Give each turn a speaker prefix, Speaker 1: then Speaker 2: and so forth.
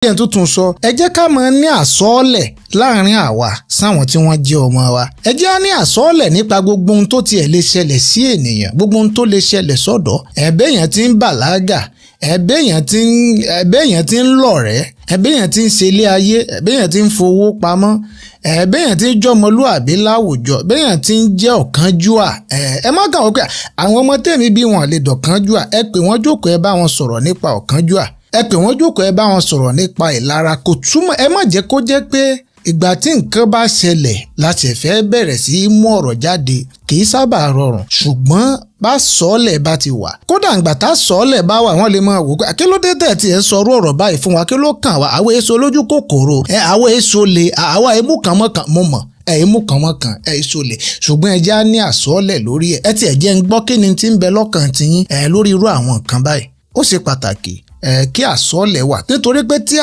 Speaker 1: yẹn tuntun sọ ẹ jẹ́ ká máa ní àsọọ́lẹ̀ láàrin àwa sáwọn tí wọ́n jẹ́ ọmọ wa. ẹ jẹ́ á ní àsọọ́lẹ̀ nípa gbogbo ohun tó tiẹ̀ lè ṣẹlẹ̀ sí ènìyàn, gbogbo ohun tó lè ṣẹlẹ̀ sọ́dọ̀. ẹ̀bẹ́yàn ti ń bàlágà, ẹ̀bẹ́yàn ti ń lọ̀rẹ́, ẹ̀bẹ́yàn ti ń ṣelé ayé, ẹ̀bẹ́yàn ti ń fowó pamọ́, ẹ̀bẹ́yàn ti ń jọmọlúàbí láwùjọ, ẹ̀bẹ́yàn ti ń jẹ́ ọ̀kánjúà. ẹ má kàn wọ́n pé àwọn ọmọ tèmi bí wọn lè dọ̀kánjúà. ẹ pè wọ́n jókòó, ẹ bá wọn sọ̀rọ̀ nípa ọ̀kánjúà. ẹ pè wọ́n jókòó, ẹ bá wọn sọ̀rọ̀ nípa ìlara. Kò túmọ̀, ẹ má jẹ́ kó jẹ́ pé ìgbà tí nǹkan bá ṣẹlẹ̀ láti fẹ́ bẹ̀rẹ̀ sí í mú ọ̀rọ̀ jáde. Kì í sábà rọrùn, ṣùgbọ́n bá sọ́ọ̀lẹ̀ bá ti wà, kódà ìgbà tá sọ́ọ̀lẹ̀ bá wà wọ́n lè máa wò pé kí ló dé tẹ̀ tí ẹ sọ̀rọ̀ ọ̀rọ̀ báyìí fún wa, kí ló kàn wá, àwọn èso lójú kòkòrò, àwọn èso le, àwa èmú kan mọ́kàn mo mọ̀, èmú kan mọ́kàn èso le, ṣùgbọ́n ẹ jẹ́ á ní àsọ́ọ̀lẹ̀ lórí ẹ̀. ẹ tiẹ̀ jẹ́ ń gbọ́ kí ni tí ń bẹ lọ́kàn tiyín lórí irú àwọn nǹkan báyìí. Ó ṣe pàtàkì kí àsọ́ọ̀lẹ̀ wà, nítorí pé tí